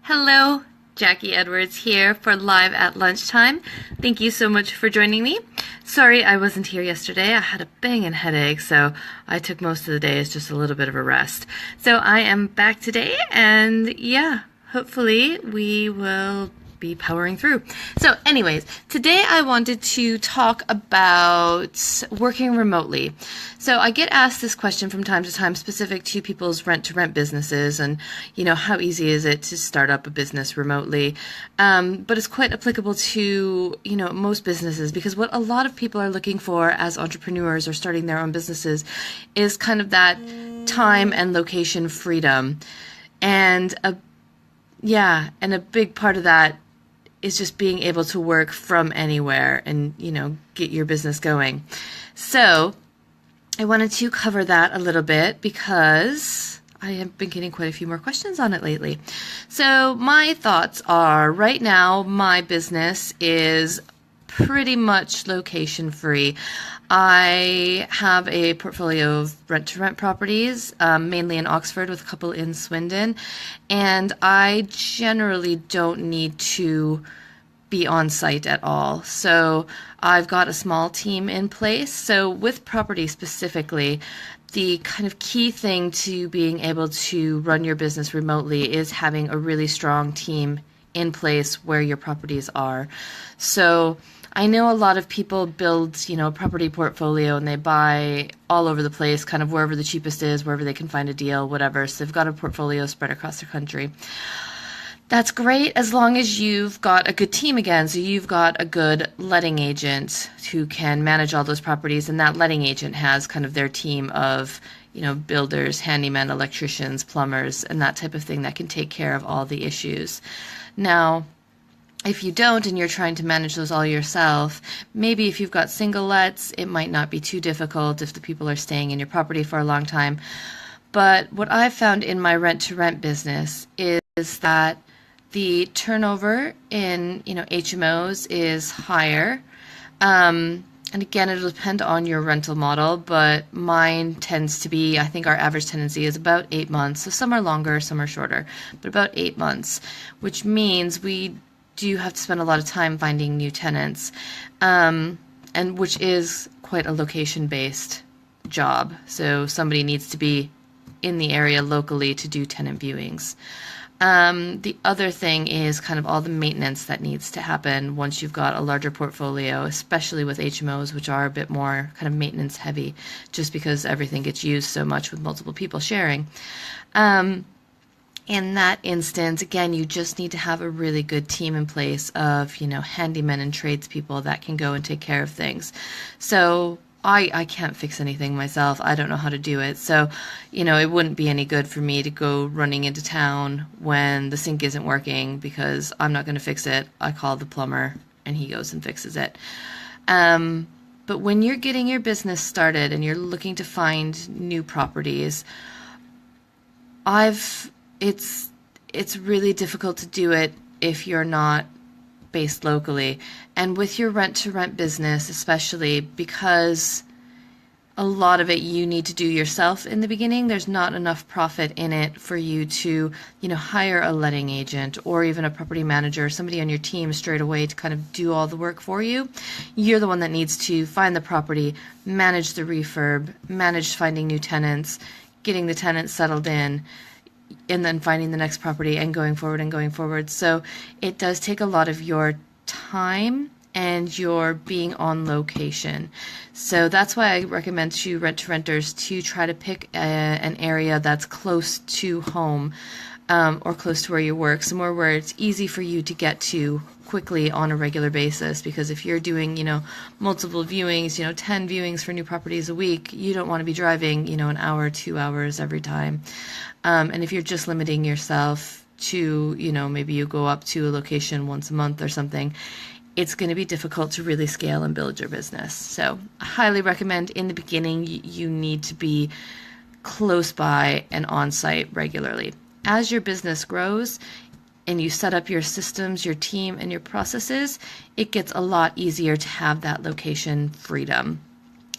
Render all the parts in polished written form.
Hello, Jacquie Edwards here for Live at Lunchtime. Thank you so much for joining me. Sorry I wasn't here yesterday. I had a banging headache, so I took most of the day as just a little bit of a rest. So I am back today, and yeah, hopefully we will be powering through. So anyways, today I wanted to talk about working remotely. So I get asked this question from time to time specific to people's rent-to-rent businesses and, how easy is it to start up a business remotely? But it's quite applicable to, most businesses, because what a lot of people are looking for as entrepreneurs or starting their own businesses is kind of that time and location freedom. And a big part of that is just being able to work from anywhere and, get your business going. So I wanted to cover that a little bit because I have been getting quite a few more questions on it lately. So my thoughts are, right now, my business is pretty much location free. I have a portfolio of rent-to-rent properties, mainly in Oxford with a couple in Swindon, and I generally don't need to be on site at all. So I've got a small team in place. So with property specifically, the kind of key thing to being able to run your business remotely is having a really strong team in place where your properties are. So I know a lot of people build, a property portfolio and they buy all over the place, kind of wherever the cheapest is, wherever they can find a deal, whatever. So they've got a portfolio spread across the country. That's great as long as you've got a good team again. So you've got a good letting agent who can manage all those properties, and that letting agent has kind of their team of, builders, handymen, electricians, plumbers, and that type of thing that can take care of all the issues. Now, if you don't and you're trying to manage those all yourself, maybe if you've got single lets, it might not be too difficult if the people are staying in your property for a long time. But what I've found in my rent-to-rent business is that the turnover in, HMOs is higher. And again, it'll depend on your rental model, but mine tends to be, I think our average tenancy is about 8 months. So some are longer, some are shorter, but about 8 months, which means we do have to spend a lot of time finding new tenants, and which is quite a location-based job. So somebody needs to be in the area locally to do tenant viewings. The other thing is kind of all the maintenance that needs to happen once you've got a larger portfolio, especially with HMOs, which are a bit more kind of maintenance heavy, just because everything gets used so much with multiple people sharing. In that instance, again, you just need to have a really good team in place of, handymen and tradespeople that can go and take care of things. So I can't fix anything myself. I don't know how to do it. So, it wouldn't be any good for me to go running into town when the sink isn't working because I'm not going to fix it. I call the plumber and he goes and fixes it. But when you're getting your business started and you're looking to find new properties, it's really difficult to do it if you're not based locally. And with your rent-to-rent business, especially because a lot of it you need to do yourself in the beginning, there's not enough profit in it for you to, hire a letting agent or even a property manager, somebody on your team straight away to kind of do all the work for you. You're the one that needs to find the property, manage the refurb, manage finding new tenants, getting the tenants settled in, and then finding the next property and going forward and going forward. So it does take a lot of your time and your being on location. So that's why I recommend to rent-to-renters to try to pick an area that's close to home, or close to where you work, somewhere where it's easy for you to get to quickly on a regular basis. Because if you're doing, multiple viewings, 10 viewings for new properties a week, you don't want to be driving, an hour, 2 hours every time. And if you're just limiting yourself to, maybe you go up to a location once a month or something, it's going to be difficult to really scale and build your business. So I highly recommend in the beginning, you need to be close by and on site regularly. As your business grows and you set up your systems, your team, and your processes, it gets a lot easier to have that location freedom.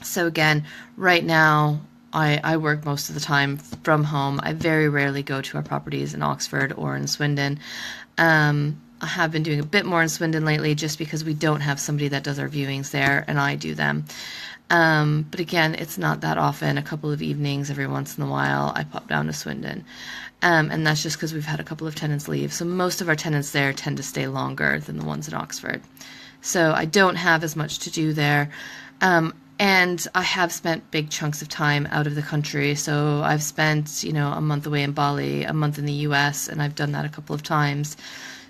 So again, right now, I work most of the time from home. I very rarely go to our properties in Oxford or in Swindon. I have been doing a bit more in Swindon lately just because we don't have somebody that does our viewings there, and I do them. But again, it's not that often. A couple of evenings every once in a while, I pop down to Swindon. And that's just because we've had a couple of tenants leave. So most of our tenants there tend to stay longer than the ones in Oxford. So I don't have as much to do there. And I have spent big chunks of time out of the country. So I've spent, a month away in Bali, a month in the US, and I've done that a couple of times.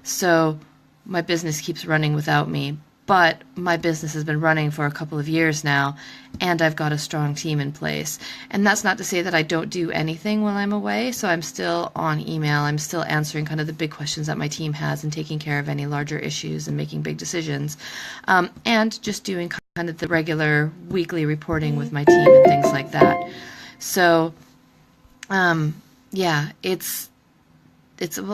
So my business keeps running without me. But my business has been running for a couple of years now, and I've got a strong team in place. And that's not to say that I don't do anything while I'm away. So I'm still on email. I'm still answering kind of the big questions that my team has and taking care of any larger issues and making big decisions. And just doing kind of the regular weekly reporting with my team and things like that. So, yeah, it's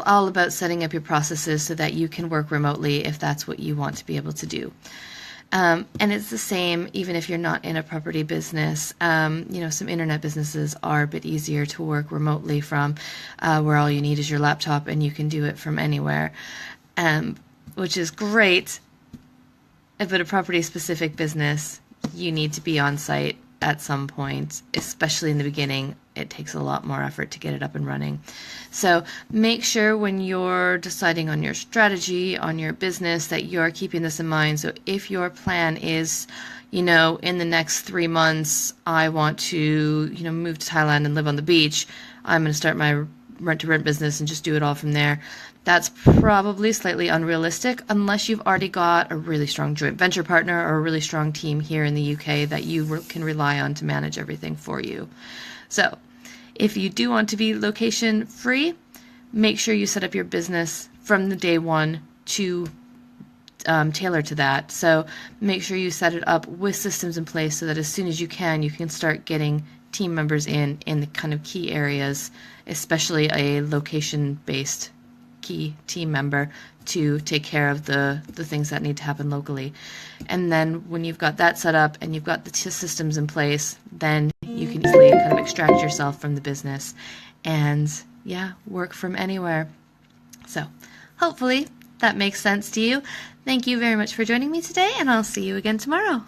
all about setting up your processes so that you can work remotely if that's what you want to be able to do. And it's the same even if you're not in a property business. Some internet businesses are a bit easier to work remotely from, where all you need is your laptop and you can do it from anywhere, which is great. But a property-specific business, you need to be on site at some point, especially in the beginning. It takes a lot more effort to get it up and running. So make sure when you're deciding on your strategy, on your business, that you're keeping this in mind. So if your plan is, in the next 3 months, I want to, move to Thailand and live on the beach, I'm going to start my rent-to-rent business and just do it all from there. That's probably slightly unrealistic unless you've already got a really strong joint venture partner or a really strong team here in the UK that you can rely on to manage everything for you. So if you do want to be location free, make sure you set up your business from the day one to tailor to that. So make sure you set it up with systems in place so that as soon as you can start getting team members in the kind of key areas, especially a location-based key team member to take care of the things that need to happen locally. And then when you've got that set up and you've got the systems in place, then you can easily kind of extract yourself from the business and work from anywhere. So hopefully that makes sense to you. Thank you very much for joining me today, and I'll see you again tomorrow.